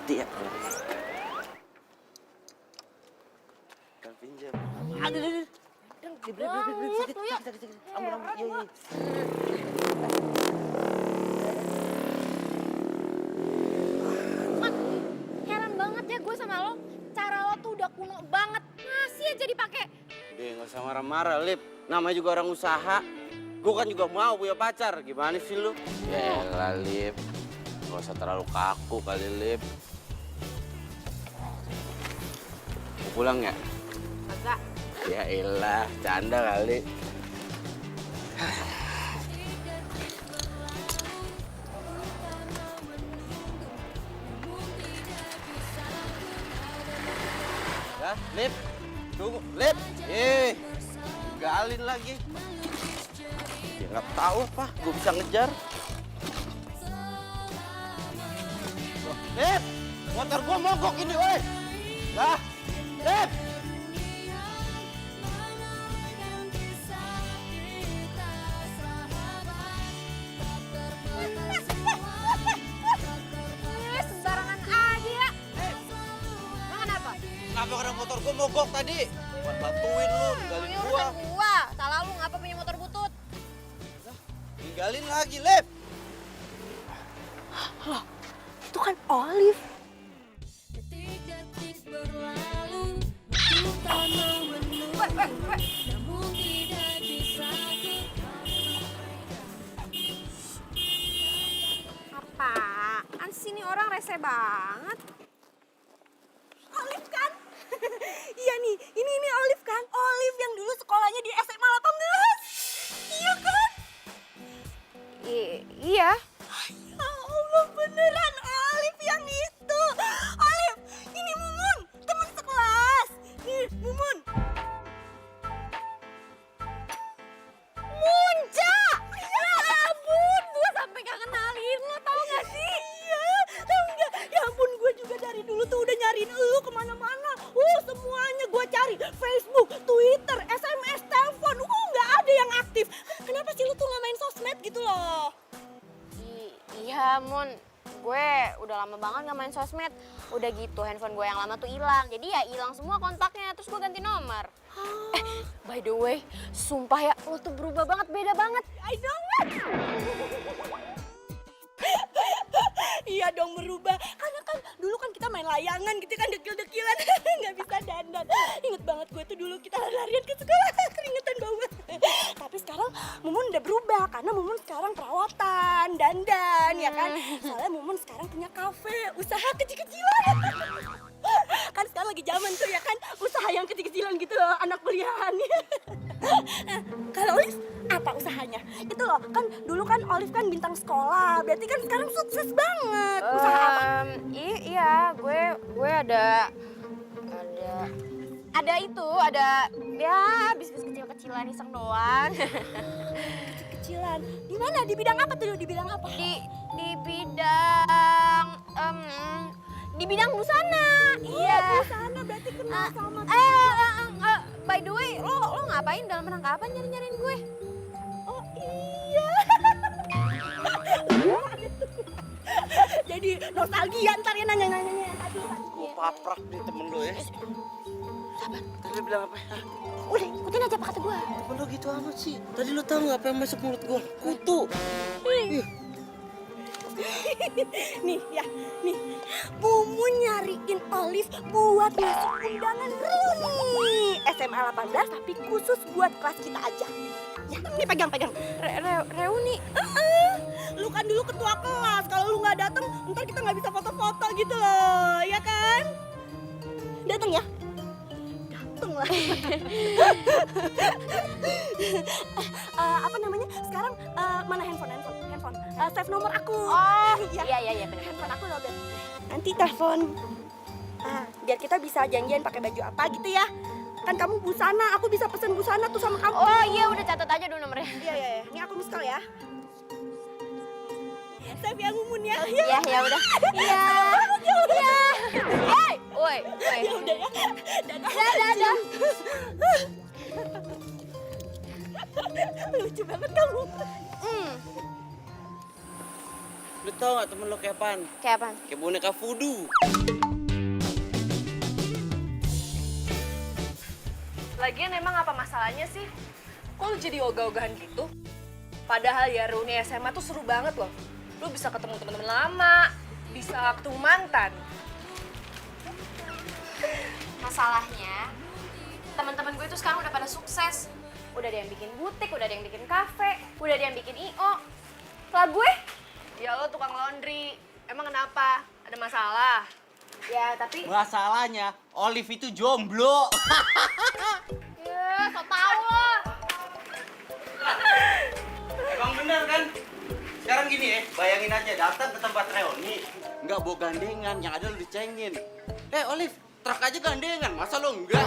hati-hati ya. Kan pinjam. Aduh. Sakit. Ampun. Iya. Heran banget ya gue sama lo. Cara lo tuh udah kuno banget. Masih aja dipakai. Deh, nggak usah marah-marah, Lip. Namanya juga orang usaha. Gue kan juga mau punya pacar. Gimana sih lu? Yaelah, Lip. Gak usah terlalu kaku kali, Lip. Mau pulang ya? Agak. Ya elah, canda kali. Ya, Lip. Tunggu, Lip. Galin lagi. Ya nggak tahu apa, gue bisa ngejar. Loh, Lip, motor gue mogok ini, woi. Lah, Lip. Sembarangan aja ya. Emang kenapa? Kenapa karena motor gue mogok tadi? Buat bantuin lu, ninggalin Ini gua. urusan gua. Salah lu ngapa punya motor butut? Ninggalin lagi, Lip. Loh, itu kan Olive. Apaan sih ini orang rese banget? Olive kan? Iya nih, ini Olive kan? Olive yang dulu sekolahnya di SMA 18. Iya kan? Iya. Ya Allah, beneran Olive yang itu. Olive, ini Mumun, teman sekelas. Nih, Mumun. Munca! Ya ampun, gue sampai gak kenalin lo, tau gak sih? Iya, tahu nggak? Ya ampun, gue juga dari dulu tuh udah nyariin lu kemana-mana. Semuanya gue cari. Facebook, Twitter, SMS, telepon. Nggak ada yang aktif. Kenapa sih lu tuh nggak main sosmed gitu loh? Iya, Mun. Gue udah lama banget gak main sosmed. Udah gitu, handphone gue yang lama tuh hilang. Jadi ya hilang semua kontaknya, terus gue ganti nomor. By the way, sumpah ya, lo tuh berubah banget, beda banget. I know it. Iya dong berubah. Karena kan dulu kan kita main layangan gitu kan, dekil-dekilan. Nggak bisa dandan. Ingat banget gue tuh dulu kita larian ke sekolah. Keringetan banget. Tapi sekarang Mumun udah berubah. Karena Mumun sekarang perawatan, dandan ya kan. Soalnya Mumun sekarang punya kafe, usaha kecil-kecilan. Kan sekarang lagi zaman tuh ya kan, usaha yang kecil-kecilan gitu loh, anak kuliahan. Nah, kalau Olive apa usahanya? Itu loh, kan dulu kan Olive kan bintang sekolah, berarti kan sekarang sukses banget. Usaha apa? Iya, gue ada ya bisnis kecil-kecilan iseng doang. Kecilan. Di mana? Di bidang apa tuh? Di bidang apa? Di bidang busana. Iya, busana berarti kenal sama. By the way, lo ngapain dalam rangka apa nyariin gue? Oh iya. Jadi nostalgia ntar ya nanya-nanya tadi. Gue paprak nih temen lu ya. Sabar. Tadi bilang apa? Hah? Udah, ikutin aja apa kata gue. Temen lu gitu amat sih. Tadi lu tahu nggak apa yang masuk mulut gue? Kutu. Ih. Nih ya, nih Mumun nyariin Olive buat masuk undangan reuni SMA 18 tapi khusus buat kelas kita aja. Ya, nih pegang. Reuni. Lu kan dulu ketua kelas, kalau lu nggak datang, ntar kita nggak bisa foto-foto gitu loh, ya kan? Datang ya? Datang lah. Apa namanya? Sekarang mana handphone? Save nomor aku. Oh, ya. iya benar. Handphone aku loh, Ben. Nanti telepon. Biar kita bisa janjian pakai baju apa gitu ya. Kan kamu busana, aku bisa pesen busana tuh sama kamu. Oh iya, udah catat aja dulu nomornya. Iya. Ini aku miss call ya. Save ya Mumun ya. Iya udah. Iya. Woi. Ya udah ya. Dadah. Lucu banget kamu. Lu tau gak temen lo kayak apaan? Kayak apaan? Kayak boneka voodoo. Lagian emang apa masalahnya sih? Kok lu jadi ogah-ogahan gitu? Padahal ya reuni SMA tuh seru banget loh. Lu bisa ketemu teman-teman lama, bisa ketemu mantan. Masalahnya, teman-teman gue itu sekarang udah pada sukses. Udah ada yang bikin butik, udah ada yang bikin kafe, udah ada yang bikin IO. Lah gue? Ya lo tukang laundry, emang kenapa? Ada masalah? Ya tapi... Masalahnya, Olive itu jomblo. Ya, so tau lo. Emang bener kan? Sekarang gini ya, bayangin aja datang ke tempat reuni, nggak bawa gandengan, yang ada lu dicengin. Olive, truk aja gandengan, masa lo enggak?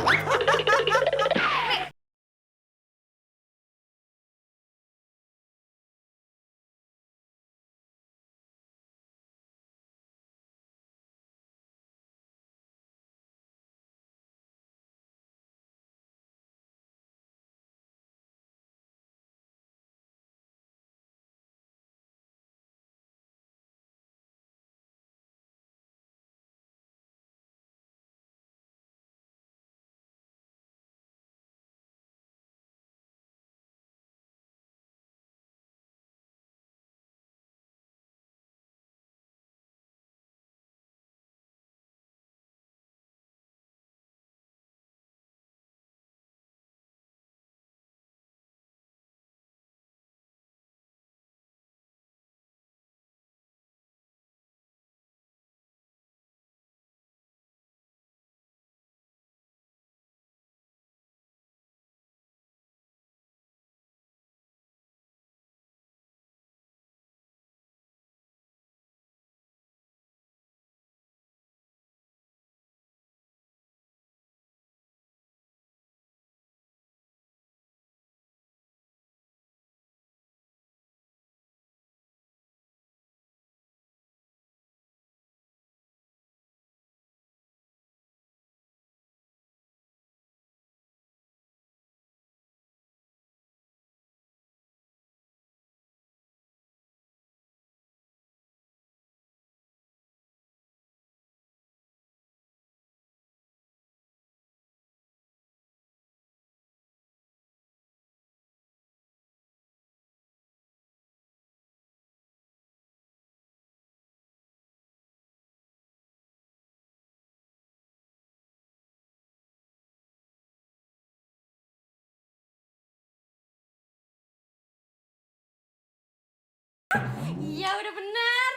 Iya udah bener.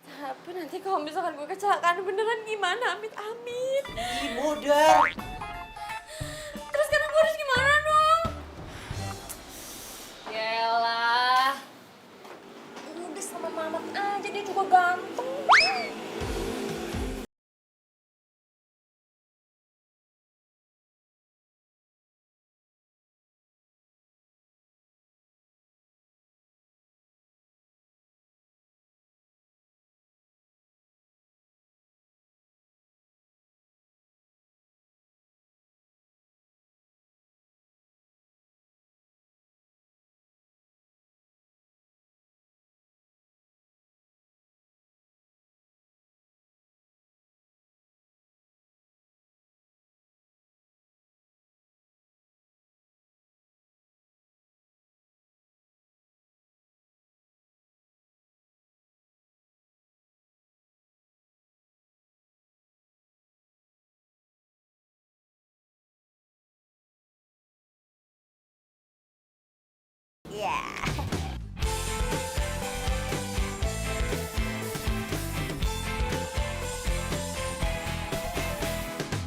Tapi nanti kalau misalkan gue kecelakaan beneran gimana? Amit-amit. Ih, modal. Terus sekarang gue harus gimana dong? Yalah. Udah sama Mamat aja, dia juga ganteng.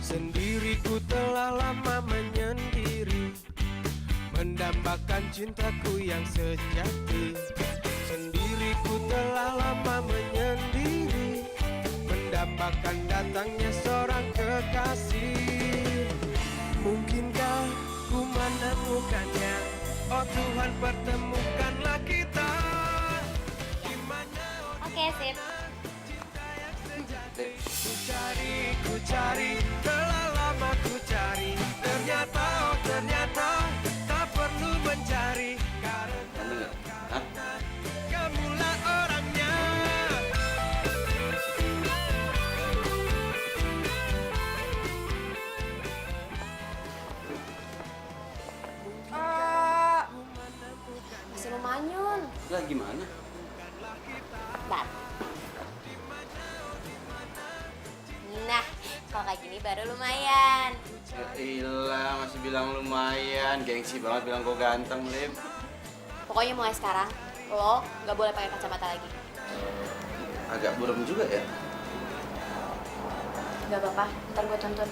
Sendiriku telah lama menyendiri, mendambakan cintaku yang sejati. Sendiriku telah lama menyendiri, mendambakan datangnya seorang kekasih. Mungkinkah ku menemukannya? Oh Tuhan, pertemukanlah kita. Gimana Oke, sip. Ku cari, telah lama ku cari. Ternyata, oh ternyata tak perlu mencari. Karena kamulah orangnya. gimana? Bentar. Nah, kalau kayak gini baru lumayan. Ya ilah, masih bilang lumayan. Gengsi banget bilang gue ganteng, Liv. Pokoknya mulai sekarang, lo nggak boleh pakai kacamata lagi. Agak buram juga ya. Nggak apa-apa, ntar gue tuntun.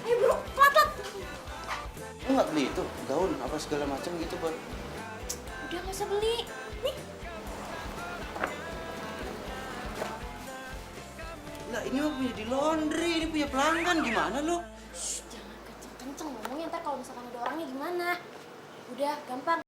Ayo bro, pelat-pelat. Lu nggak beli itu gaun apa segala macam gitu, Bang? Udah nggak usah beli. Nih, Lah ini mah punya di laundry, ini punya pelanggan, gimana lu? shh, jangan kenceng-kenceng ngomongnya, ntar kalau misalkan ada orangnya gimana? Udah, gampang.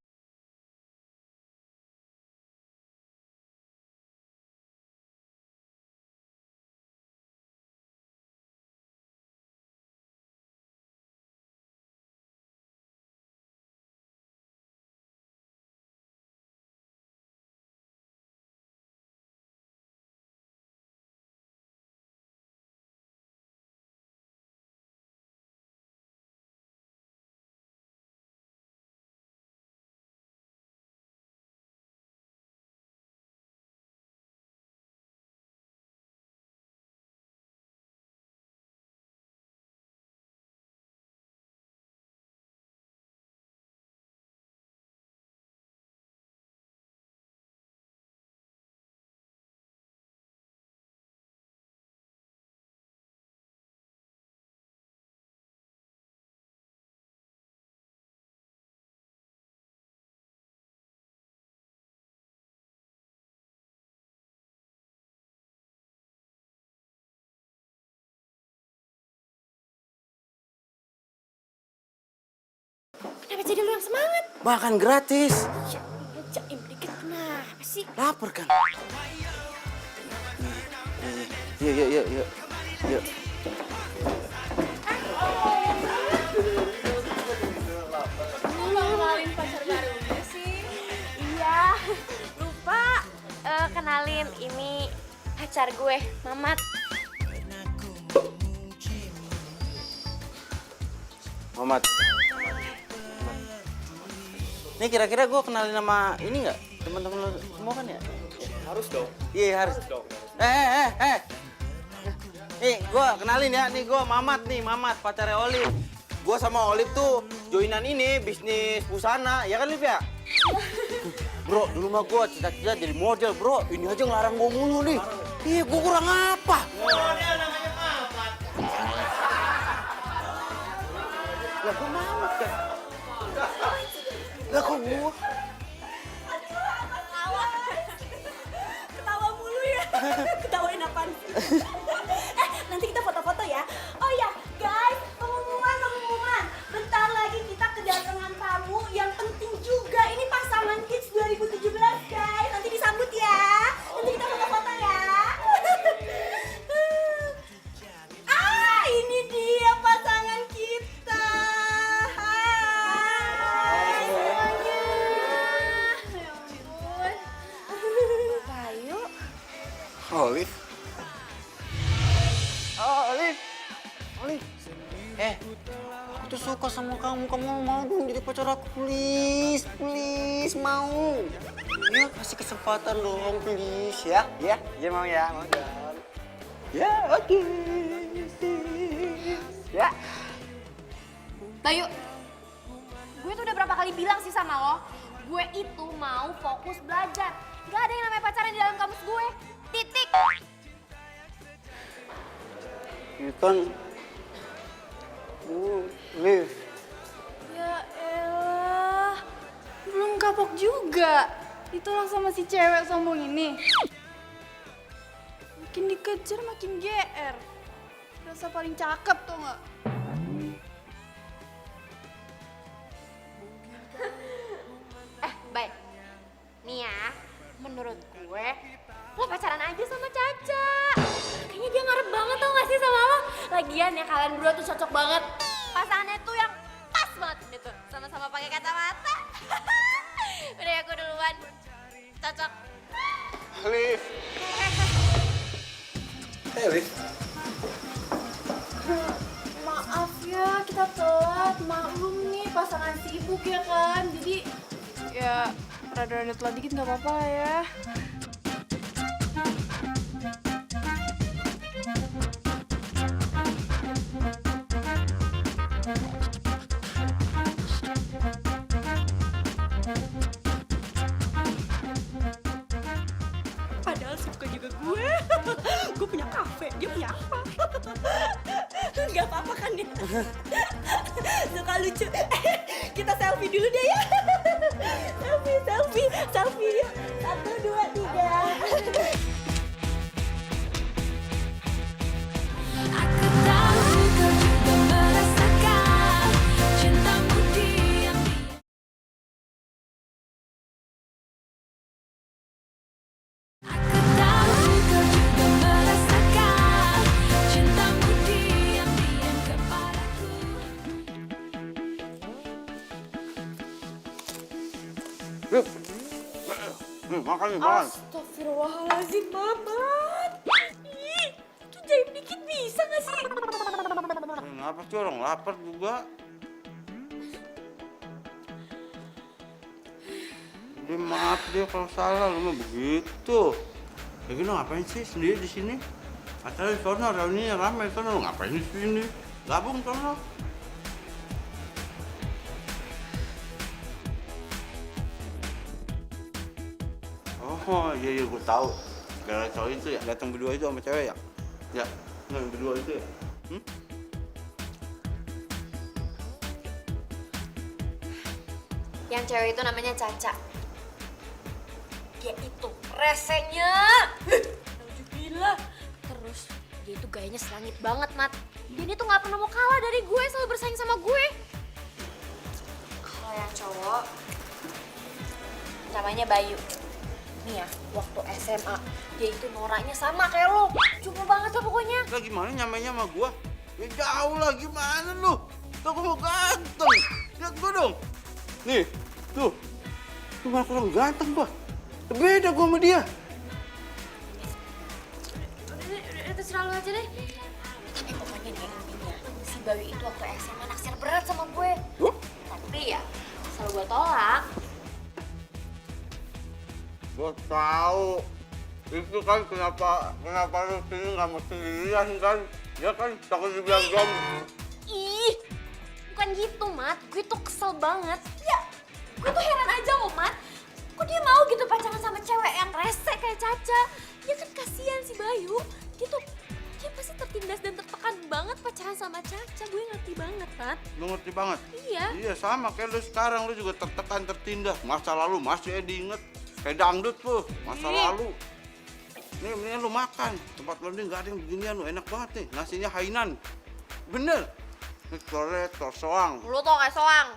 Kenapa jadi lu yang semangat? Makan gratis. Ya, jaim dikit kenapa sih? Lapar kan? Yuk, yuk, yuk, yuk. Yuk. Lu kenalin pacar barunya sih? Iya, lupa kenalin ini pacar gue, Mamat. Muhammad. Nih kira-kira gue kenalin sama ini nggak? Teman-teman lo semua kan ya? Harus dong. Iya harus. Dong. Nih gue kenalin ya, nih gue Mamat nih, Mamat pacarnya Olive. Gue sama Olive tuh joinan ini bisnis busana, ya kan Olive ya? Bro, dulu mah gue cita-cita jadi model bro, ini aja ngelarang gue mulu nih. Iya, gue kurang apa? Model namanya Mamat. Ya gue Mamat kan. Lah kok gue? Ketawa mulu ya. Ketawain apaan? Nanti kita foto-foto ya. Oh ya, guys, pengumuman. Bentar lagi kita kedatangan tamu yang penting juga. Ini pasangan Kids 2017, guys. Nanti disambut ya. Nanti kita foto-foto ya. Ini dia pasangan kita. Hai semuanya. Ya ampun. Bayu. Olive. Oh, Olive. Olive. Aku tuh suka sama kamu. Kamu mau dong jadi pacar aku, please. Please, mau. Ya, kasih kesempatan dong, please. Ya, ya. Ya, mau ya. Mau kan? Ya, oke. Ya. Bayu, gue tuh udah berapa kali bilang sih sama lo, gue itu mau fokus belajar. Gak ada yang namanya pacaran di dalam kamus gue. Titik. Ya kan. Liv. Ya elah, belum kapok juga. Ditolak sama si cewek sombong ini. Makin dikejar makin GR. Rasa paling cakep tuh nggak? Baik. Nih ya, menurut gue, lo pacaran aja sama Caca. Kayaknya dia ngarep banget tau gak sih sama lo. Lagian ya kalian berdua tuh cocok banget. Pasangannya tuh yang pas banget gitu. Sama-sama pakai kacamata. Udah ya, gue duluan. Cocok. Liv. Liv. Maaf ya, kita telat. Maklum nih, pasangan sibuk ya kan, jadi ya rada-rada telat dikit nggak apa-apa lah ya. Padahal suka juga gue. Gue punya kafe, dia punya apa? Gak apa-apa kan ya? Suka lucu. Kita selfie dulu deh ya. Selfie. 1, 2, 3. Aku tahu kau juga merasakan cintamu diam-diam. Aku tahu kau juga merasakan cintamu diam-diam kepadaku. Yuk. Makan nih, makan. Astagfirullahaladzim, Mamat. Ih, itu jaim dikit bisa gak sih? Kenapa sih orang lapar juga? Dia maaf dia kalau salah, lu mah begitu. Ya gini ngapain sih sendiri di sini? Acara di sono reuninya ramai sono, lu ngapain di sini? Gabung sono. Oh iya gue tahu. Gara cowok itu ya datang berdua itu sama cewek ya? Ya, yang berdua itu ya. Yang cewek itu namanya Caca. Dia itu resenya. Alhamdulillah. Terus dia itu gayanya selangit banget, Mat. Dia ini tuh nggak pernah mau kalah dari gue, selalu bersaing sama gue. Kalau yang cowok, namanya Bayu. Nih ya, waktu SMA, dia itu noraknya sama kayak lo. Cuma banget lah pokoknya. Lah gimana nyamainya sama gua? Ya jauh lah gimana lu? Tuh gua mau ganteng. Lihat gua dong. Nih, tuh. Lu malah kurang ganteng gua. Beda gua sama dia. Udah terserah lo aja deh. Tapi pokoknya nih intinya, si Bayu itu waktu SMA naksir berat sama gue. Tapi ya, selalu gue tolak. Gua tahu. Itu kan kenapa lu sini nggak mesti sendirian kan? Ya kan takut dibilang jomblo. Ih, bukan gitu, Mat. Gue tuh kesel banget. Ya, gue tuh heran aja loh, Mat. Kok dia mau gitu pacaran sama cewek yang rese kayak Caca? Ya kan kasihan si Bayu. Dia pasti tertindas dan tertekan banget pacaran sama Caca. Gue ngerti banget, Mat. Lu ngerti banget? Iya. Iya sama kayak lu sekarang, lu juga tertekan, tertindas. Masa lalu masih diinget. Kayak dangdut lu, masa lalu. Nih mendingan lu makan. Tempat lu ini nggak ada yang beginian lu, enak banget nih. Nasinya Hainan. Bener. Ini telur soang. Lu tau kayak soang.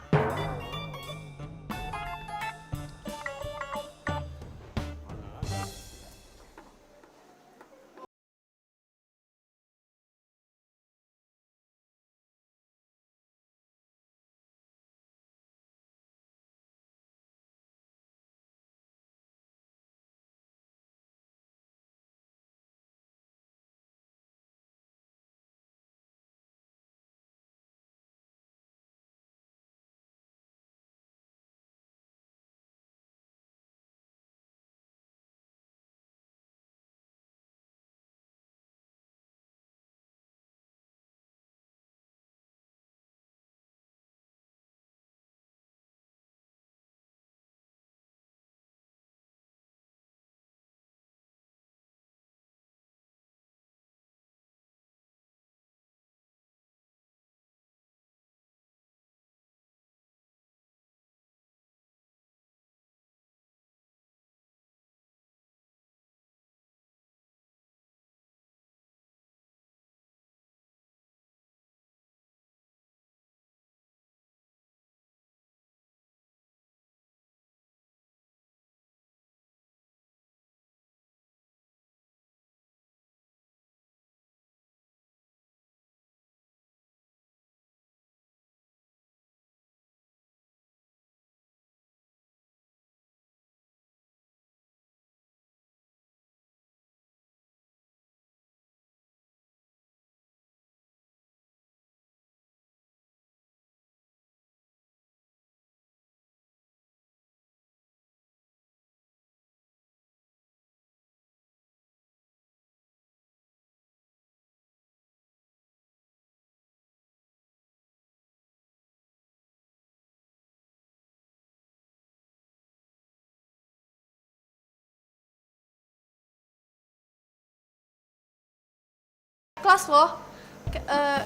kelas loh.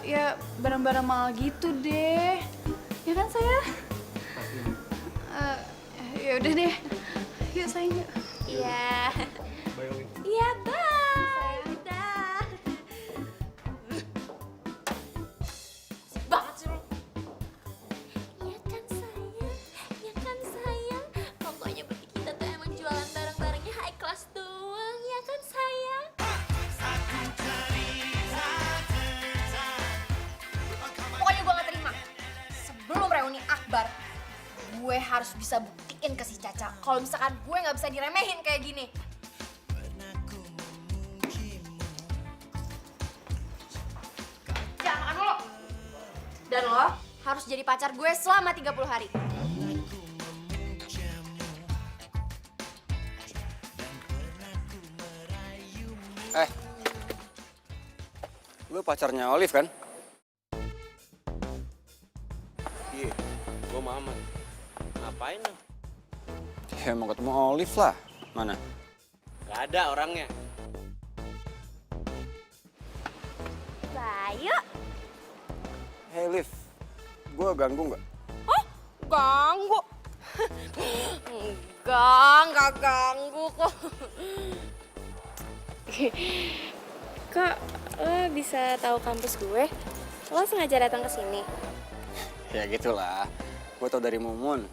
Ya barang-barang mahal gitu deh. Ya kan saya? Ya udah deh. Yuk sayang yuk. Iya. Iya, bye. Dah. Banget sih lu. Ya kan sayang, ya kan sayang. Pokoknya berarti kita tuh emang jualan barang-barangnya high class doang, ya kan sayang? Pokoknya gue gak terima. Sebelum reuni akbar, gue harus bisa buktiin ke si Caca kalau misalkan gue gak bisa diremehin kayak gini. Jangan makan dulu. Dan lo harus jadi pacar gue selama 30 hari. Lu pacarnya Olive kan? Iya, gue Mamat. Ngapain lo? Ya mau ketemu Olive lah. Mana? Gak ada orangnya. Bayu. Hey Liv, gue ganggu nggak? Ganggu. Enggak ganggu kok. Kok lo bisa tahu kampus gue? Lo sengaja datang ke sini? Ya gitulah. Gue tau dari Mumun.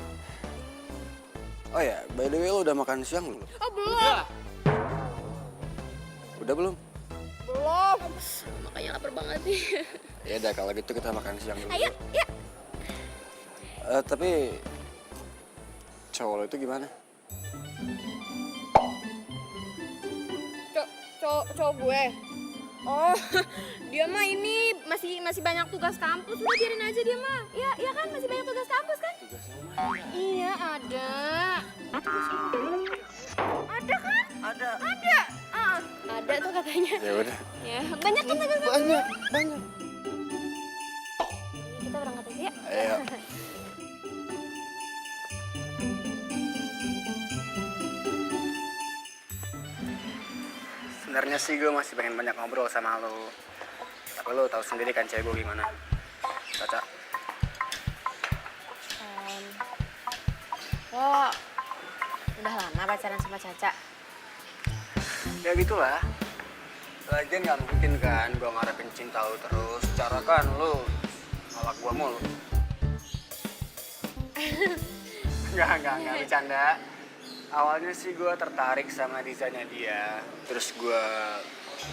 Oh ya, by the way lo udah makan siang belum? Oh belum. Udah belum? Belum. Makanya lapar banget nih. Ya udah kalau gitu kita makan siang dulu. Ayo, ya. Tapi cowok lo itu gimana? Cowok gue. Oh, dia mah ini masih banyak tugas kampus. Udah biarin aja dia mah. Ya kan masih banyak tugas kampus kan? Iya, ada. Ada kan? Ada. Ada tuh katanya. Ya udah. Ya, banyak kan tugas kampus? Banyak. Kita berangkat aja ya. Ayo. Sebenarnya sih gue masih pengen banyak ngobrol sama lo. Tapi lo tahu sendiri kan cewek gue gimana. Caca. Lo udah lama pacaran sama Caca? Ya gitulah. Lagian nggak mungkin kan gue ngarepin cinta lo terus. Cara kan lo nolak gue mulu. Enggak bercanda. Awalnya sih gue tertarik sama desainnya dia. Terus gue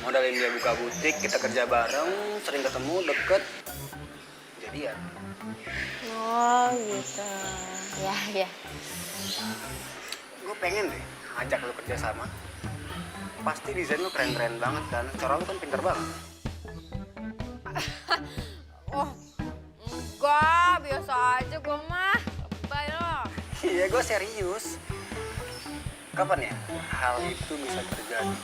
modalin dia buka butik, kita kerja bareng, sering ketemu, deket. Jadian. Oh gitu. Ya. Gue pengen deh ngajak lo kerja sama. Pasti desain lo keren-keren banget kan. Cara lo kan pinter banget. Oh, enggak, biasa aja gue mah. Bye lo. Iya gue serius. Kapan ya hal itu bisa terjadi?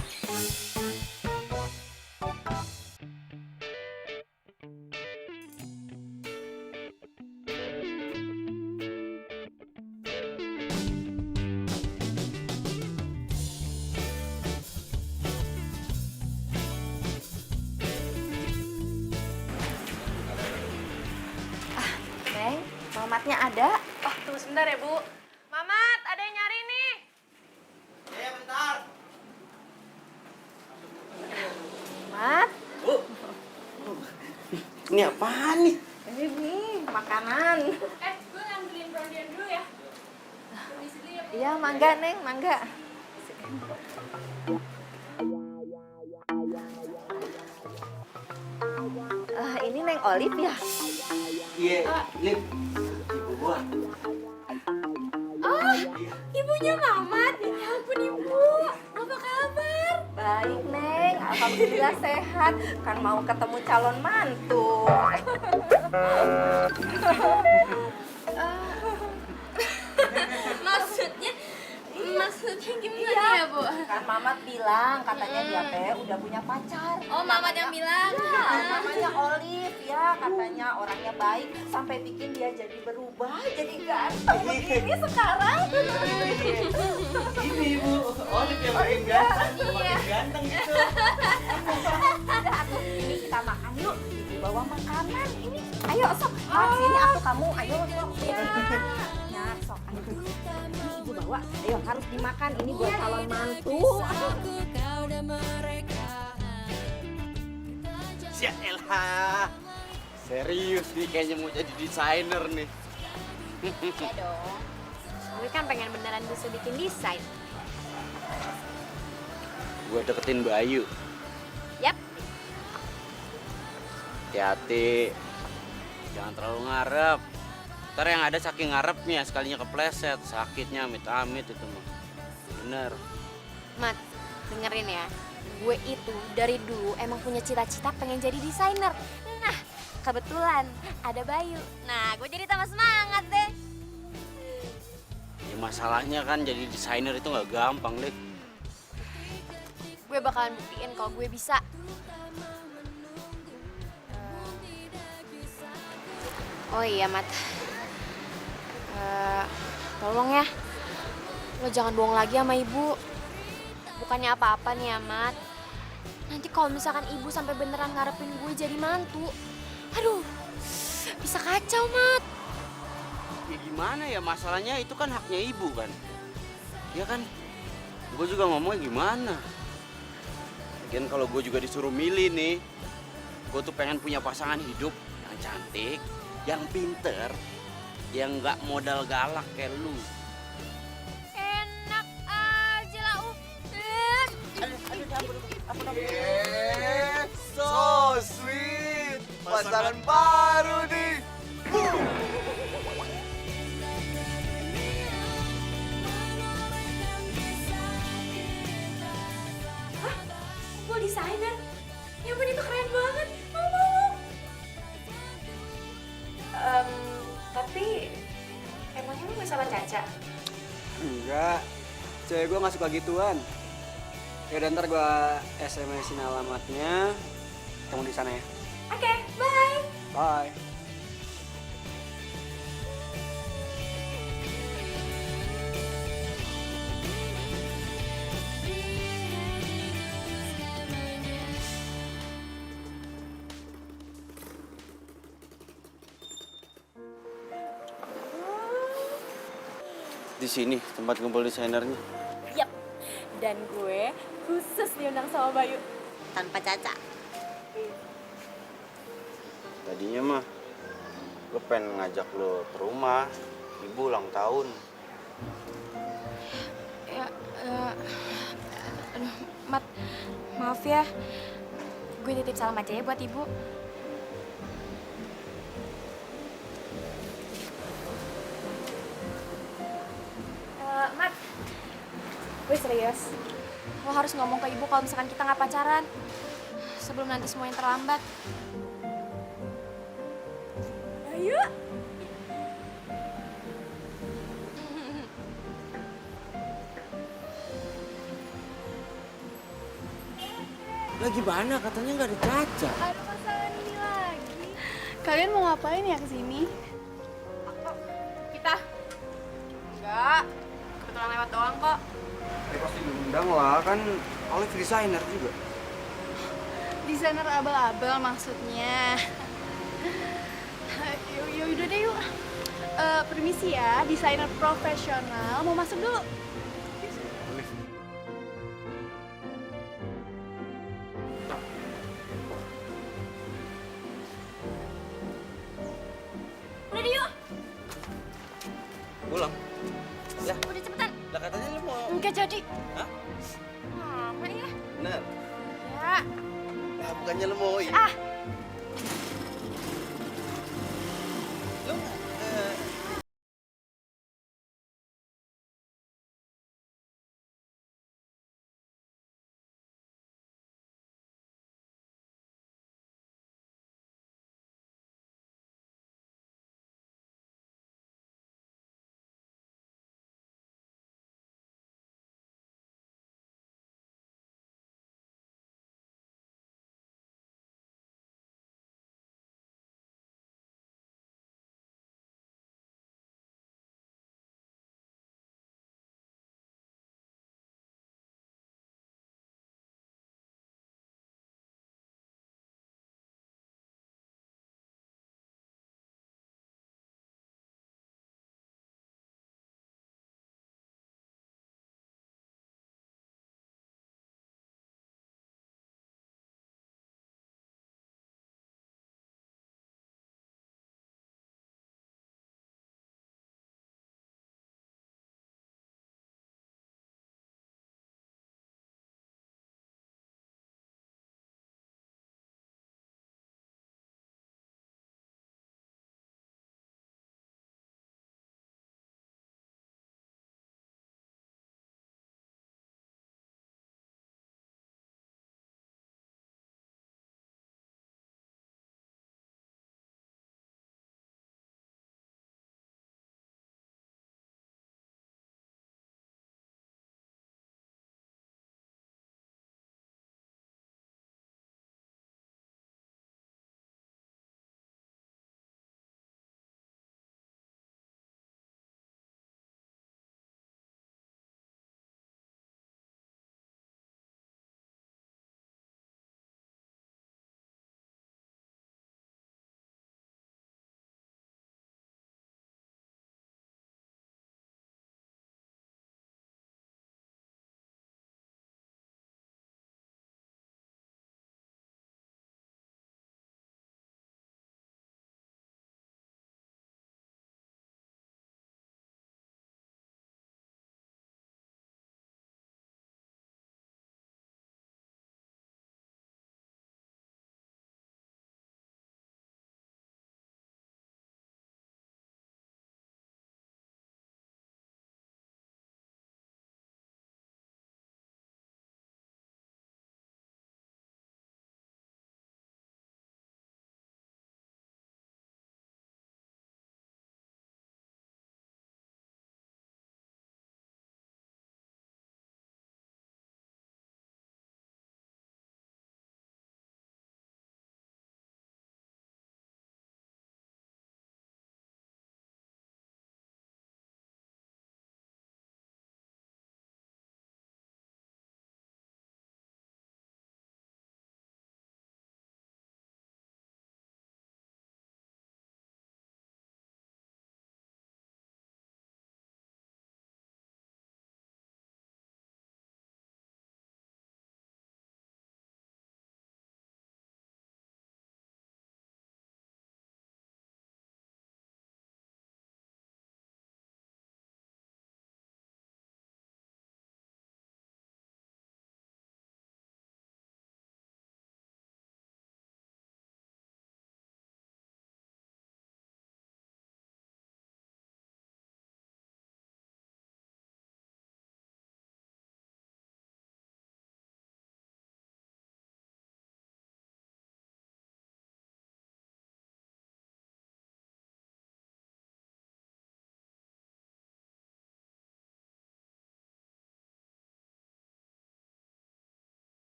Neng, Mamatnya ada? Oh, tunggu sebentar ya, Bu. Mamat, ada yang nyari nih. Iya bentar. Mat, Ini apaan nih? ini makanan. Gue ngambilin Brodian dulu ya. Iya, mangga, Neng, mangga. Ini Neng Olive ya? Iya, Lip. Ibu gua. Oh, ibunya Mamat. Ya ampun, Ibu. Apa kabar? Baik, Neng. Alhamdulillah sehat. Kan mau ketemu calon mantu. Maksudnya gimana ya, Bu? Kan Mamat bilang katanya dia teh udah punya pacar. Oh, Mamat yang bilang. Namanya Olive ya, katanya orangnya baik sampai bikin dia jadi berubah, jadi ganteng begini sekarang. Ini Ibu, Olive yang makin ganteng, makin ganteng gitu. Udah, aku ini Ayo sok, sini atuh kamu, ayo sok. Ya sok, ayo. Ini ibu bawa, ayo harus dimakan. Ini buat calon mantu. Elah. Serius nih kayaknya mau jadi desainer nih. Ya dong. Gue kan pengen beneran bisa bikin desain. Gue deketin Bayu. Yap. Hati-hati. Jangan terlalu ngarep. Ntar yang ada saking ngarepnya sekalinya kepleset. Sakitnya amit-amit itu mah. Bener. Mat, dengerin ya. Gue itu dari dulu emang punya cita-cita pengen jadi desainer. Nah, kebetulan ada Bayu. Nah, gue jadi tambah semangat deh. Ya masalahnya kan jadi desainer itu nggak gampang, Lik. Gue bakalan buktiin kalau gue bisa. Oh iya, Mat. Tolong ya. Lo jangan bohong lagi sama ibu. Bukannya apa-apa nih, Mat. Nanti kalau misalkan ibu sampai beneran ngarepin gue jadi mantu. Aduh, bisa kacau, Mat. Ya gimana ya, masalahnya itu kan haknya ibu kan. Ya kan, gue juga ngomongnya gimana. Lagian kalau gue juga disuruh milih nih, gue tuh pengen punya pasangan hidup yang cantik, yang pinter, yang nggak modal galak kayak lu. Enak aja lah, So sweet. Pasangan baru nih. Gue desainer. Ya ampun itu keren banget. Mau. Tapi emangnya lu gak sama Caca? Enggak, cewek gue gak suka gituan. Yaudah ntar gue SMS-in alamatnya, ketemu di sana ya. Oke, bye. Bye. Di sini tempat ngumpul desainernya. Yap. Dan gue khusus diundang sama Bayu. tanpa Caca. Tadinya mah gue pengen ngajak lo ke rumah. Ibu ulang tahun. Ya, aduh, Mat, maaf ya. Gue titip salam aja ya buat ibu. Mat, gue serius. Lo harus ngomong ke ibu kalau misalkan kita nggak pacaran. Sebelum nanti semuanya terlambat. Bayu. Lah gimana? Katanya nggak ada Caca. Ada pasangan ini lagi. Kalian mau ngapain ya kesini? Kita? Enggak. Kebetulan lewat doang kok. Ya pasti diundang lah, kan Olive desainer juga. Desainer abal-abal maksudnya. Yaudah deh yuk. Permisi ya, desainer profesional mau masuk dulu. Udah deh yuk. Pulang. Lah, Udah cepetan. lah katanya lu mau. Enggak jadi. Hah? Lama ya. Bener. Ya. Lah bukannya lu mau ini. Ah,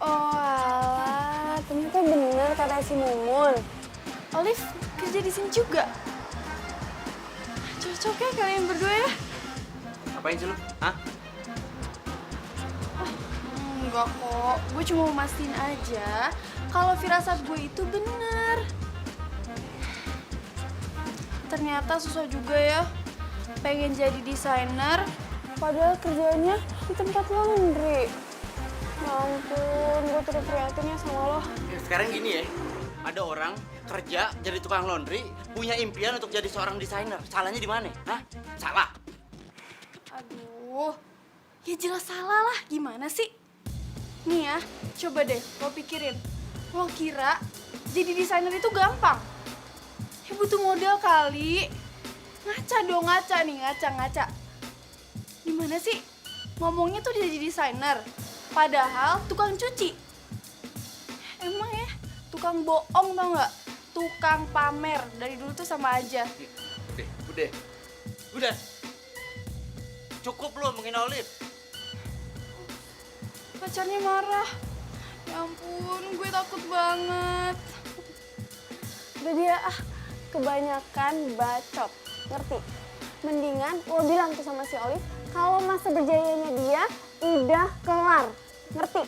Oh alah, ternyata bener kata si Mumun. Olive kerja di sini juga. Cocok ya kalian berdua ya? Ngapain sih lu? Hah? Enggak kok, gue cuma mau mastiin aja kalau firasat gue itu bener. Ternyata susah juga ya, pengen jadi desainer, padahal kerjanya di tempat laundry. Ya ampun, gue terus prihatin ya sama lo. Ya, sekarang gini ya, ada orang kerja jadi tukang laundry, punya impian untuk jadi seorang desainer. Salahnya di mana? Hah? Salah. Aduh, ya jelas salah lah, gimana sih? Nih ya, coba deh lo pikirin. Lo kira jadi desainer itu gampang? Ya butuh modal kali. Ngaca dong, ngaca nih, ngaca. Gimana sih? Ngomongnya tuh jadi desainer, padahal tukang cuci. Emang ya, tukang bohong tau nggak? Tukang pamer, dari dulu tuh sama aja. Udah. Cukup lu menghina Olive. Pacarnya marah. Ya ampun, gue takut banget. Udah dia kebanyakan bacot, ngerti? Mendingan lo bilang tuh sama si Olive kalau masa berjayanya dia udah kelar, ngerti?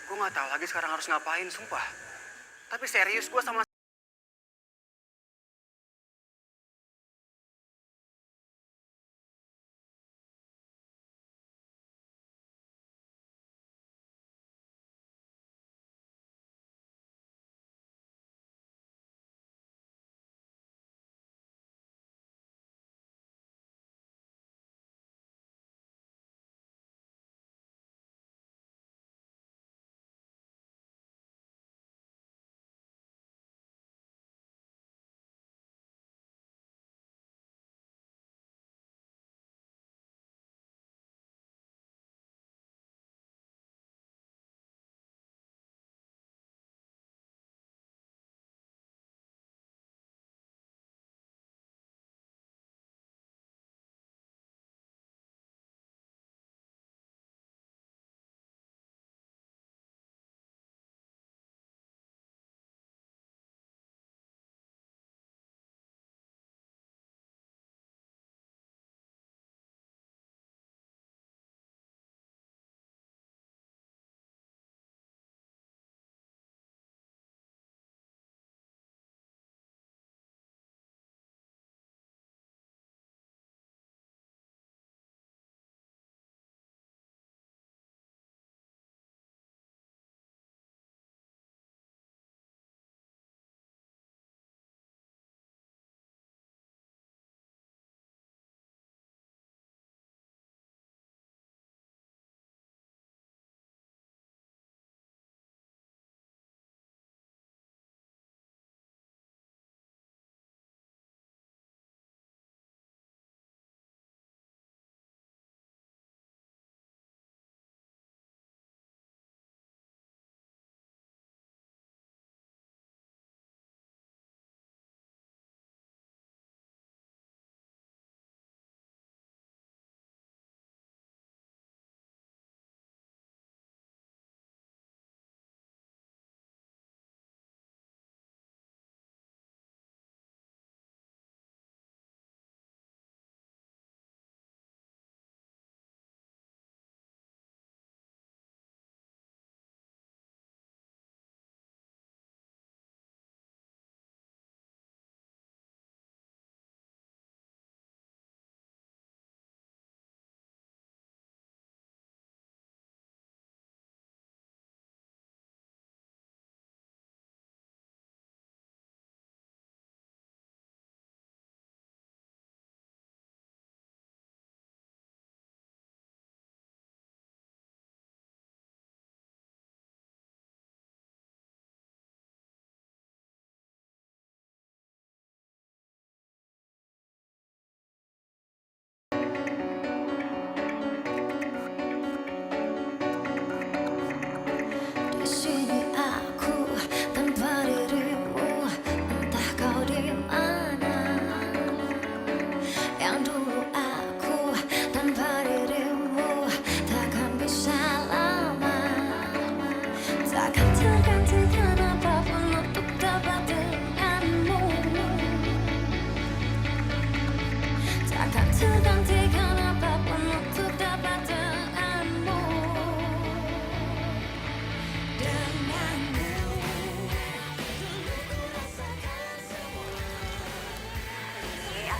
Gue nggak tahu lagi sekarang harus ngapain, sumpah. Tapi serius gue sama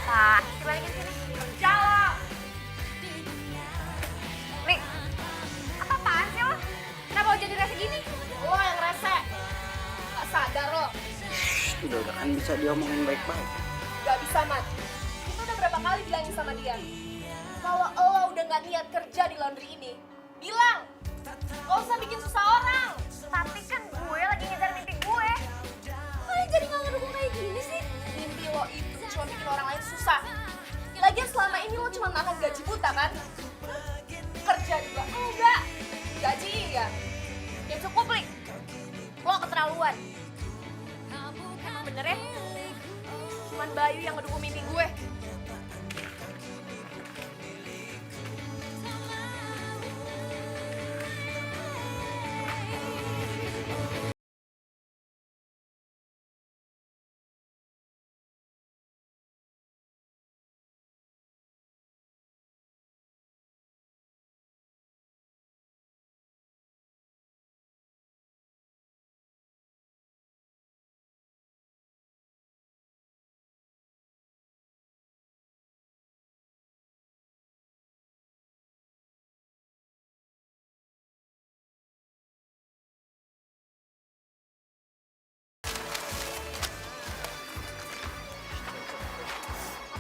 Pak, balikin sini. Kerja lo. Li, apa-apaan sih lo? Kenapa lo jadi rese gini? Lo yang rese. Gak sadar lo. Udah kan bisa diomongin baik-baik. Gak bisa, Mat. Kita udah berapa kali bilangin sama dia. Kalau lo udah gak niat kerja di laundry ini, bilang. Gak usah bikin susah orang. Tapi kan gue lagi ngejar mimpi gue. Kalian jadi gak ngedukung kayak gini sih? Mimpi lo itu cuma bikin orang lain susah. Lagian selama ini lo cuma makan gaji buta kan? Kerja juga enggak. Gaji iya. Ya cukup, Li. Lo keterlaluan. Bener ya? Cuman Bayu yang ngedukung mimpi gue.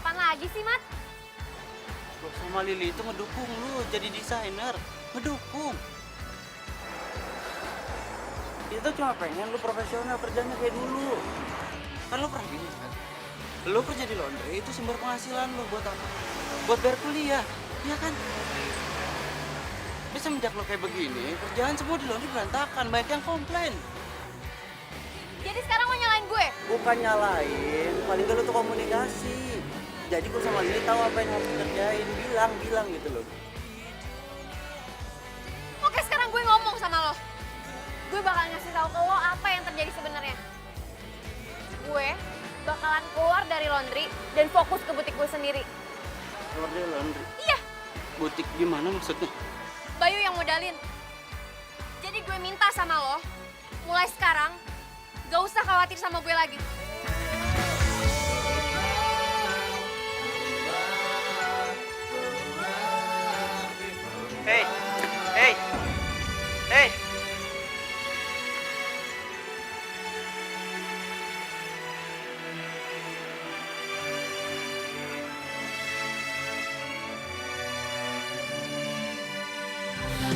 Apaan lagi sih, Mat? Gue sama Lili itu ngedukung lu jadi desainer. Ngedukung. Kita cuma pengen lu profesional kerjanya kayak dulu. Kan lu pernah gini kan? Lu kerja di laundry itu sumber penghasilan lu buat apa? Buat bayar kuliah, iya kan? Tapi semenjak lu kayak begini, kerjaan semua di laundry berantakan, banyak yang komplain. Jadi sekarang mau nyalain gue? Bukan nyalain, paling gak lu tuh komunikasi. Jadi gue sama Lili tahu apa yang harus dikerjain, bilang gitu loh. Oke, sekarang gue ngomong sama lo. Gue bakal ngasih tahu ke lo apa yang terjadi sebenarnya. Gue bakalan keluar dari laundry dan fokus ke butik gue sendiri. Keluar dari laundry? Iya, Butik gimana maksudnya? Bayu yang modalin. Jadi gue minta sama lo, mulai sekarang gak usah khawatir sama gue lagi. Hey, hey, hey.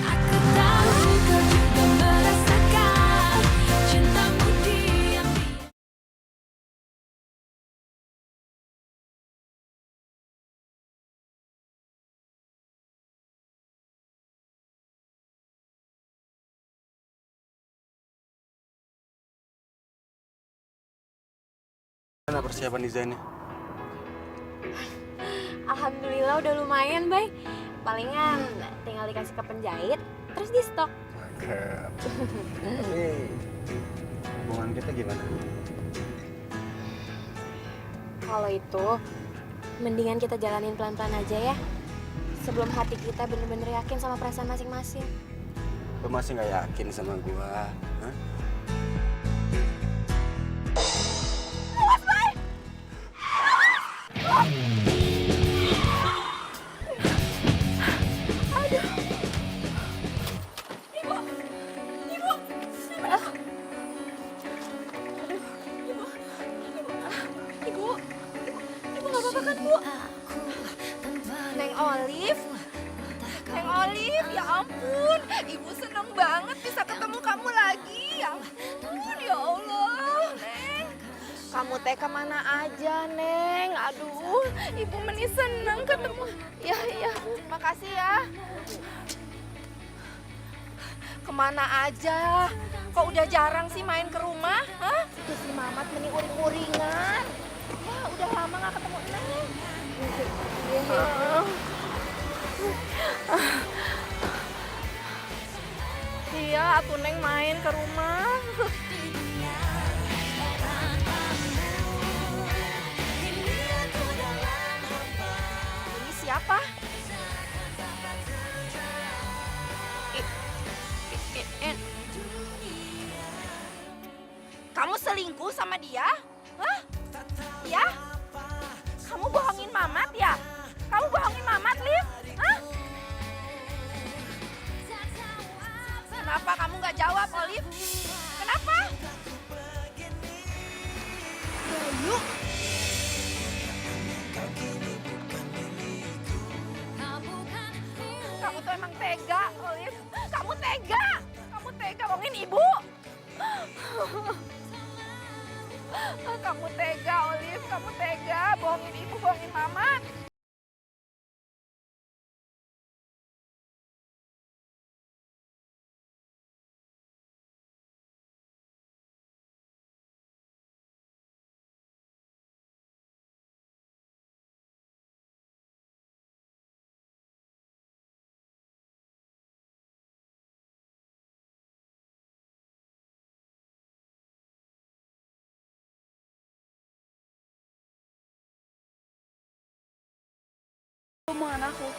Aku tahu kau juga merasakan cintamu diam-diam. Mana persiapan desainnya? Alhamdulillah udah lumayan, Bay. Palingan tinggal dikasih ke penjahit, terus di stok. Tapi hubungan kita gimana? Kalau itu, mendingan kita jalanin pelan-pelan aja ya. Sebelum hati kita bener-bener yakin sama perasaan masing-masing. Lu masih nggak yakin sama gua? Hah? Ibu gak apa-apa kan, Bu? Neng Olive? Neng Olive, ya ampun. Ibu seneng banget bisa ketemu kamu lagi. Ya ampun, ya Allah, Neng. Kamu teh kemana aja, Neng? Aduh, Ibu meni seneng ketemu. Ya, makasih ya. Kemana aja? Kok udah jarang sih main ke rumah? Hah? Itu si Mamat meni uring-uringan. Wah, udah lama gak ketemu Neng. Iya, aku Neng main ke rumah. Ini siapa? Kamu selingkuh sama dia? Hah? Ya? Kamu bohongin nggak jawab, Olive? Kenapa? Bayu? Kamu tuh emang tega, Olive. Kamu tega. Kamu tega bohongin ibu. Kamu tega, Olive. Kamu tega bohongin ibu, bohongin mama. Omongan aku.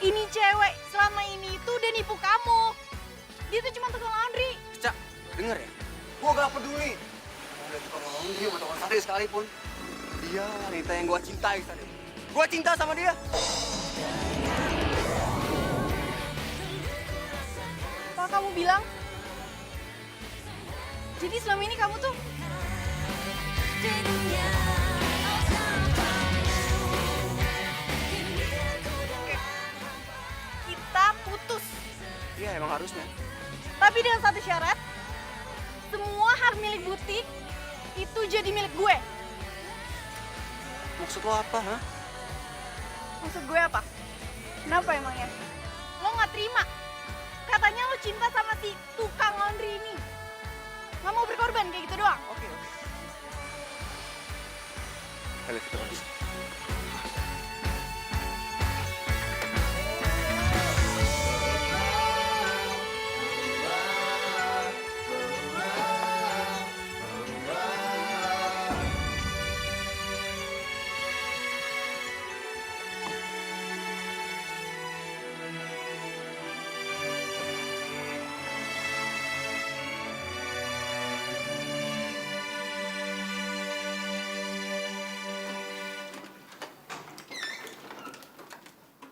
Ini cewek selama ini itu udah nipu kamu. Dia tuh cuma tukang laundry. Cak, denger ya? Gue gak peduli. Udah tukang laundry sama tukang sate sekalipun. Dia wanita yang gue cintai tadi. Gue cinta sama dia. Apa kamu bilang? Jadi selama ini kamu tuh kita putus. Iya, emang harusnya. Tapi dengan satu syarat, semua hak milik butik itu jadi milik gue. Maksud lo apa, ha? Maksud gue apa? Kenapa emangnya? Lo nggak terima? Katanya lo cinta sama si tukang laundry ini. Nggak mau berkorban kayak gitu doang? Oke. Ayo kita lanjut.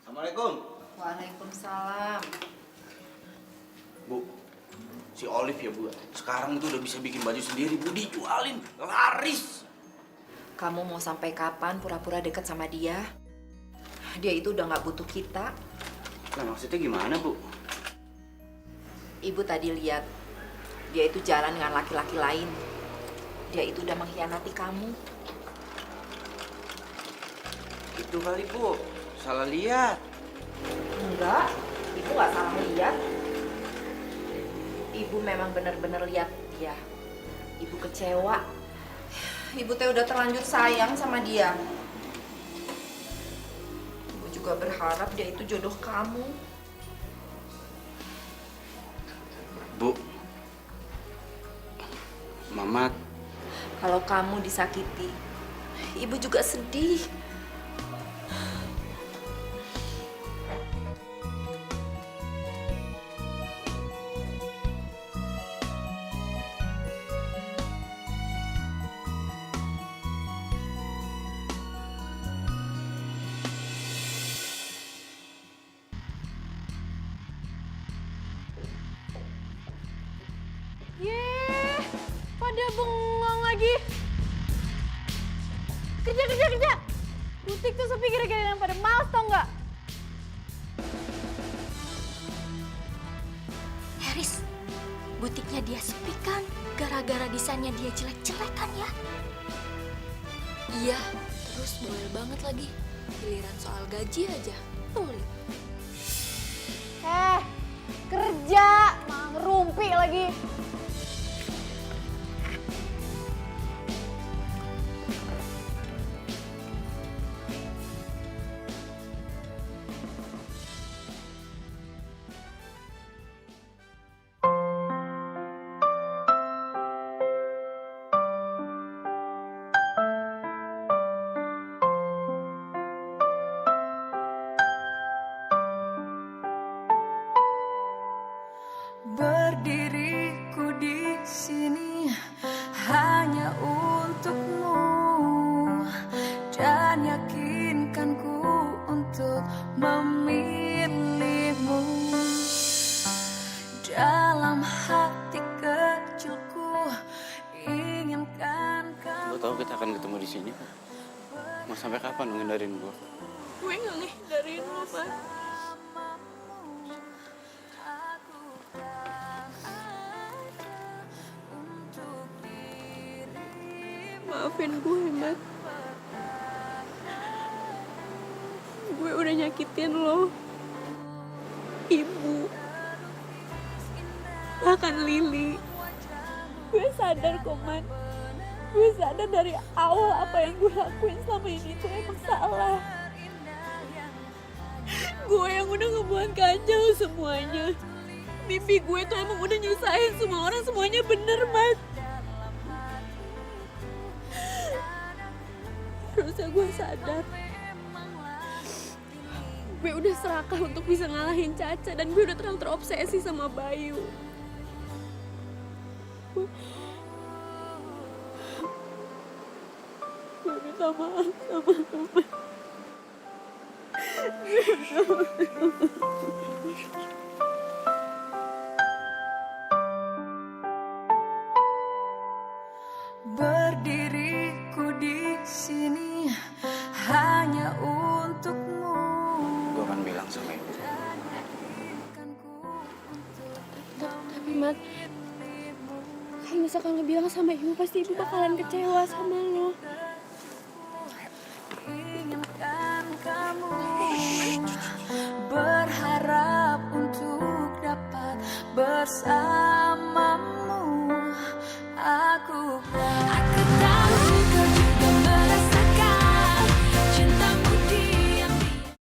Assalamualaikum. Waalaikumsalam. Bu, si Olive ya Bu, sekarang tuh udah bisa bikin baju sendiri Bu, dijualin, laris. Kamu mau sampai kapan pura-pura deket sama dia? Dia itu udah nggak butuh kita. Nah maksudnya gimana Bu? Ibu tadi lihat dia itu jalan dengan laki-laki lain. Dia itu udah mengkhianati kamu. Itu kali Bu, salah lihat. Enggak, ibu nggak salah lihat. Ibu memang benar-benar lihat dia. Ibu kecewa. Ibu teh udah terlanjur sayang sama dia. Ibu juga berharap dia itu jodoh kamu. Bu, Mamat. Kalau kamu disakiti, ibu juga sedih. Yeay, pada bengong lagi. Kerja. Butik tuh sepi gara-gara yang pada males tau nggak? Haris, butiknya dia sepi kan? Gara-gara desainnya dia jelek-jelek kan ya? Iya, terus bawel banget lagi. Giliran soal gaji aja, pelit. Kerja, malah ngerumpi lagi. Berdiriku di sini hanya untukmu dan yakinkanku untuk memilihmu dalam kita akan ketemu di sini kok. Mau sampai kapan lu ngindarin gua? Gue nggak ngehindarin lo, Mat. Maafin gue, Mat. Gue udah nyakitin lo. Ibu. Bahkan Lili. Gue sadar kok, Mat. Gue sadar dari awal apa yang gue lakuin selama ini itu emang salah. Gue yang udah ngebuat kacau semuanya. Mimpi gue tuh emang udah nyusahin semua orang, semuanya bener, Mat. Harusnya gue sadar. Gue udah serakah untuk bisa ngalahin Caca dan gue udah terlalu terobsesi sama Bayu. Gue minta maaf sama teman. Berdiriku di sini hanya untukmu. Gua akan bilang sama ibu. Tapi Mat, kalau misalkan lo bilang sama ibu, pasti ibu bakalan kecewa sama lo. Inginkan kamu, berharap untuk dapat bersamamu. Aku tahu kau juga merasakan cintamu diam-diam.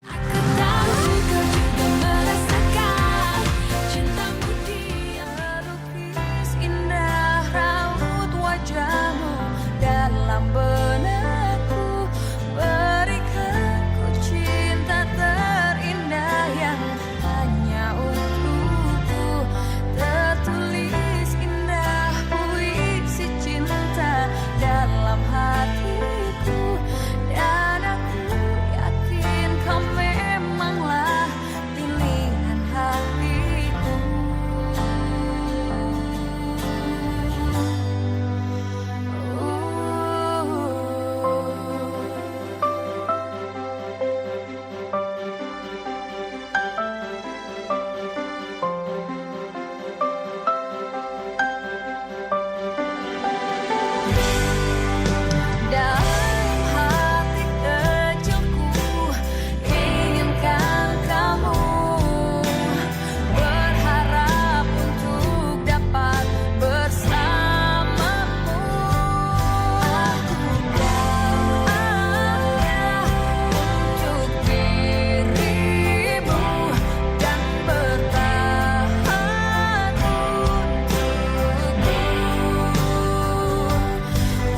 Aku tahu kau juga merasakan cintamu diam. Melukis indah raut wajahmu dalam benakku. Berikan ku cinta terindah yang hanya untukku. Tertulis indah puisi cinta dalam hatiku. Dan aku yakin kau memanglah pilihan hatiku. Dalam hati kecilku inginkan kamu, berharap untuk dapat bersamamu. Aku bangga untuk dirimu dan bertahan untukmu.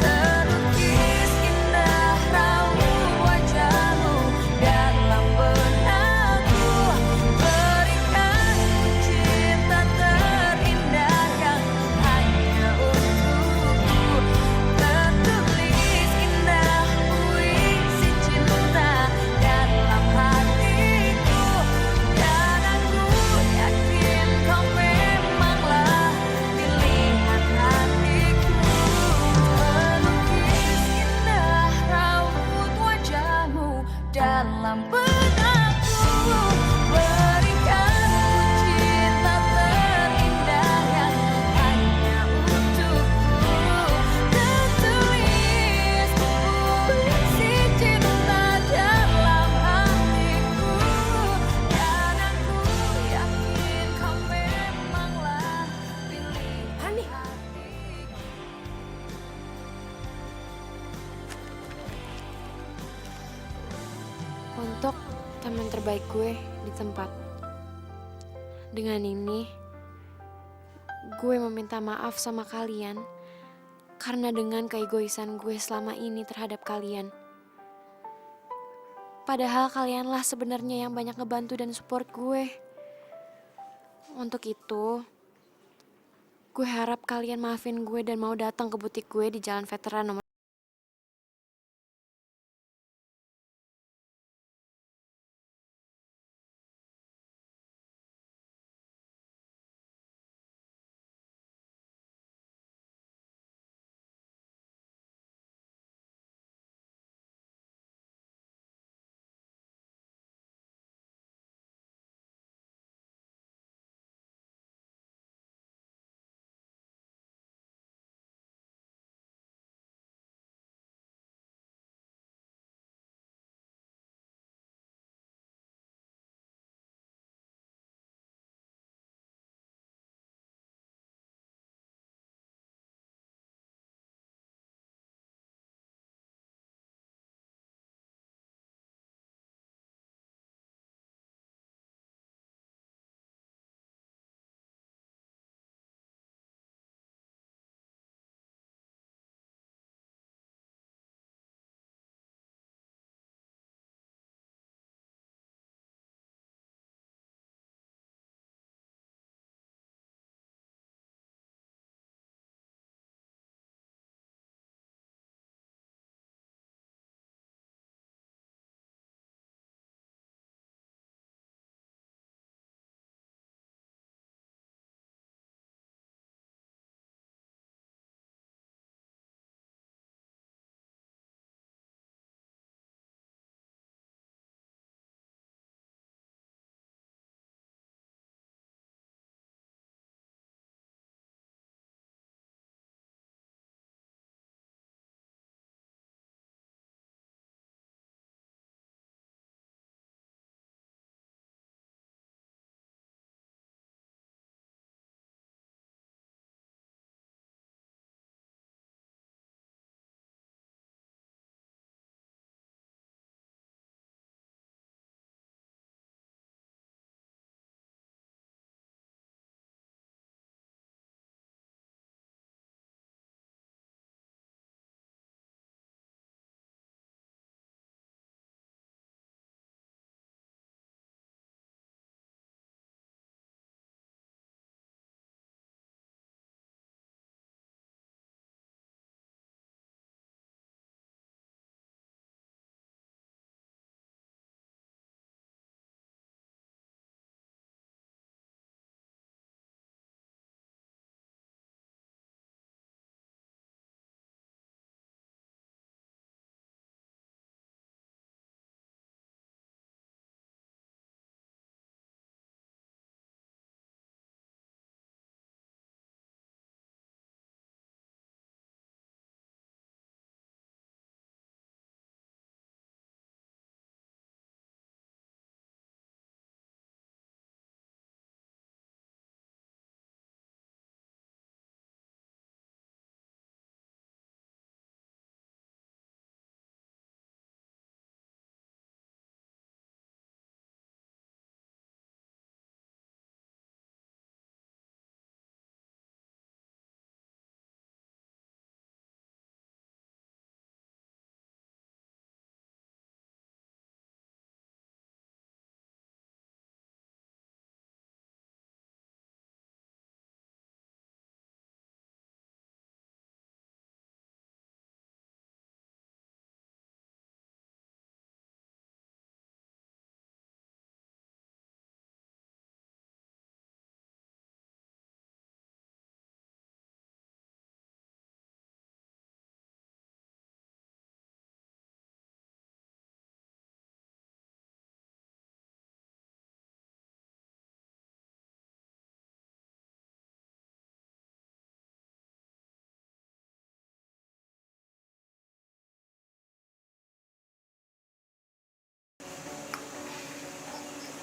Terukis indah raut wajahmu dalam benakku. Berikan ku cinta terindah yang hanya untukku. Tertulis indah puisi cinta dalam hatiku. Dan aku yakin kau memanglah pilihan hatiku. Melukis indah raut wajahmu dalam benakku. Berikan ku cinta terindah yang hanya untukku. Tertulis puisi cinta dalam hatiku. Dan aku yakin kau memanglah pilihan hatiku. Untuk teman terbaik gue di tempat. Dengan ini, gue meminta maaf sama kalian karena dengan keegoisan gue selama ini terhadap kalian. Padahal kalianlah sebenarnya yang banyak ngebantu dan support gue. Untuk itu, gue harap kalian maafin gue dan mau datang ke butik gue di Jalan Veteran nomor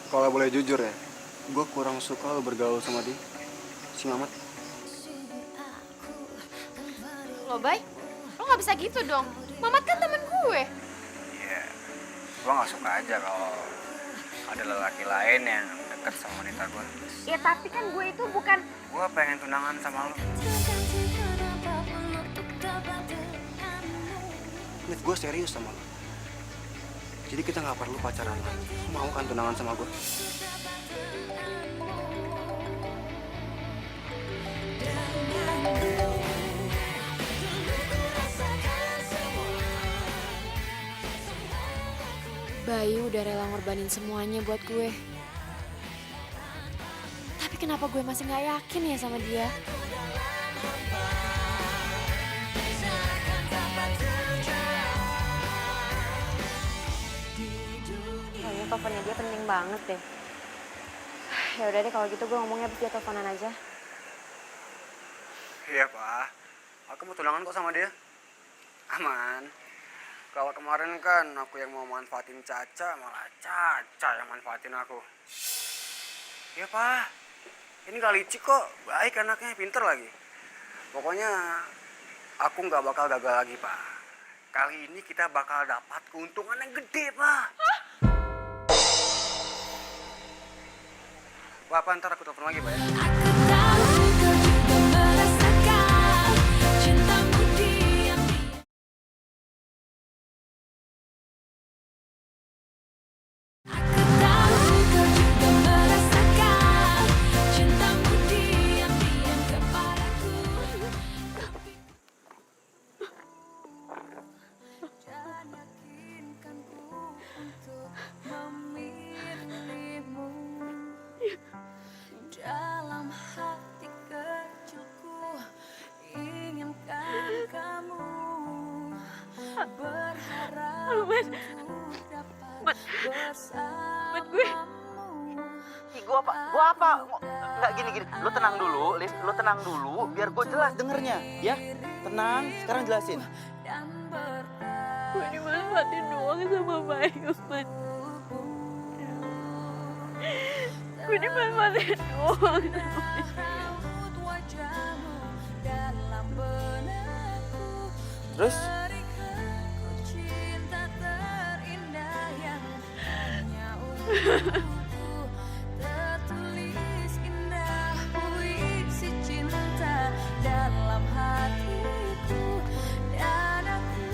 Kalau boleh jujur ya, gue kurang suka lo bergaul sama dia, si Mamat. Lo Bay, lo nggak bisa gitu dong. Mamat kan temen gue. Iya, gue nggak suka aja kalau ada lelaki lain yang deket sama wanita gue. Ya tapi kan gue itu bukan. Gue pengen tunangan sama lo. Nif, gue serius sama lo. Jadi kita nggak perlu pacaran lagi. Lo mau kan tunangan sama gue? Bayu udah rela ngorbanin semuanya buat gue. Tapi kenapa gue masih nggak yakin ya sama dia? Kayaknya teleponnya dia penting banget deh. Ya udah deh kalau gitu gue ngomongnya abis dia teleponan aja. Iya, Pak. Aku mau tunangan kok sama dia. Aman. Kalau kemarin kan aku yang mau manfaatin Caca, malah Caca yang manfaatin aku. Iya, Pak. Ini gak licik kok. Baik anaknya, pinter lagi. Pokoknya aku nggak bakal gagal lagi, Pak. Kali ini kita bakal dapat keuntungan yang gede, Pak. Pak, ntar aku telepon lagi, Pak ya. Dalam hati kecilku inginkan kamu, berharap untuk dapat bersamamu. Gua apa? Nggak gini. Lu tenang dulu, Liv. Lu tenang dulu, biar gue jelas dengernya, ya. Tenang, sekarang jelasin. Gue dimanfaatin doang sama Bayu, Man. Gue dimanfaatin doang sama Terus? tertulis indah puisi cinta dalam hatiku, dan aku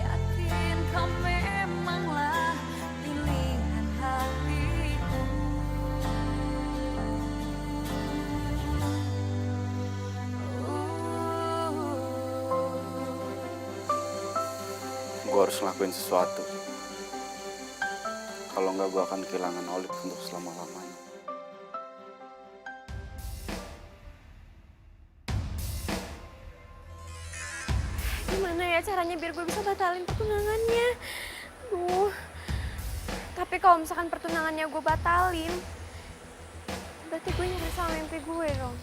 yakin kau memanglah pilihan hatiku. Gue harus ngelakuin sesuatu. Kalau nggak, gue akan kehilangan Olive untuk selama-lamanya. Gimana ya caranya biar gue bisa batalin pertunangannya? Tapi kalau misalkan pertunangannya gue batalin, berarti gue nyerah sama mimpi gue dong.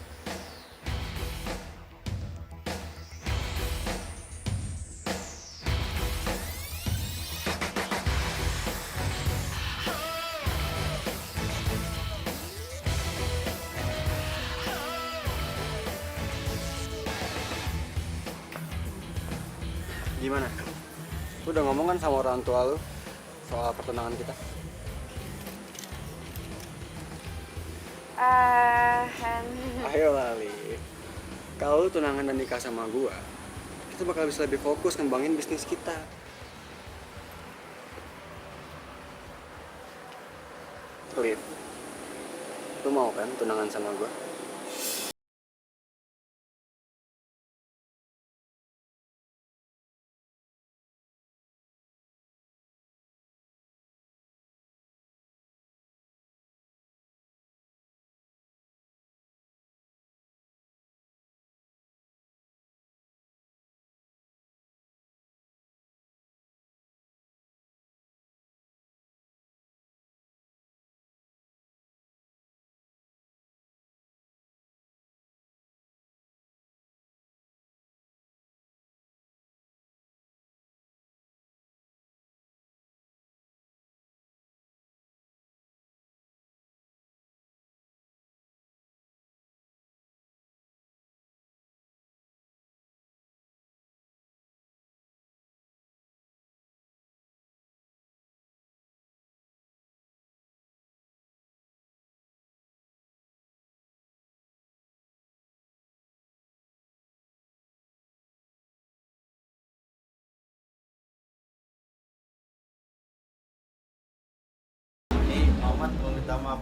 Gimana? Lu udah ngomong kan sama orang tua lu soal pertunangan kita? Ayo Lali. Kalau lu tunangan dan nikah sama gua, kita bakal bisa lebih fokus ngembangin bisnis kita. Lid, lu mau kan tunangan sama gua?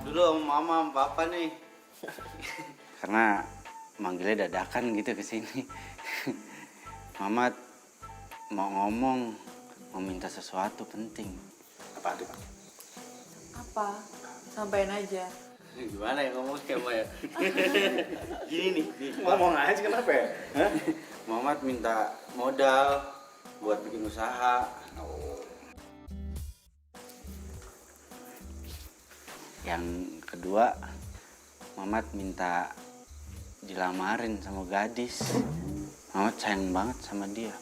dulu sama mama sama papa nih. Karena manggilnya dadakan gitu ke sini. Mamat mau ngomong, mau minta sesuatu penting. Apa tuh, Pak? Apa? Sampaikan aja. Gimana ya ngomongnya, Ma ya? Gini nih. Ngomong aja kenapa ya? Hah? Mamat minta modal buat bikin usaha. Yang kedua, Mamat minta dilamarin sama gadis. Mamat sayang banget sama dia.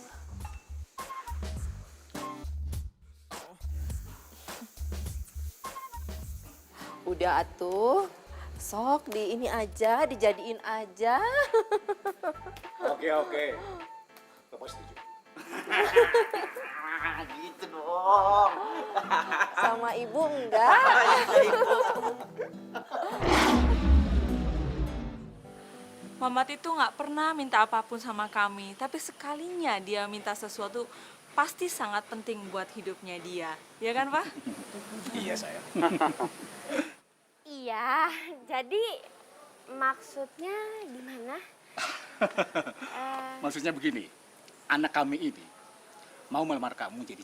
Udah atuh, sok di ini aja, dijadiin aja. Oke. Bapak setuju. Gitu dong. Sama ibu enggak? Mamat itu nggak pernah minta apapun sama kami, tapi sekalinya dia minta sesuatu pasti sangat penting buat hidupnya dia. Ya kan, Pak? Iya, saya. Iya, jadi maksudnya gimana? Maksudnya begini, anak kami ini mau melamar kamu jadi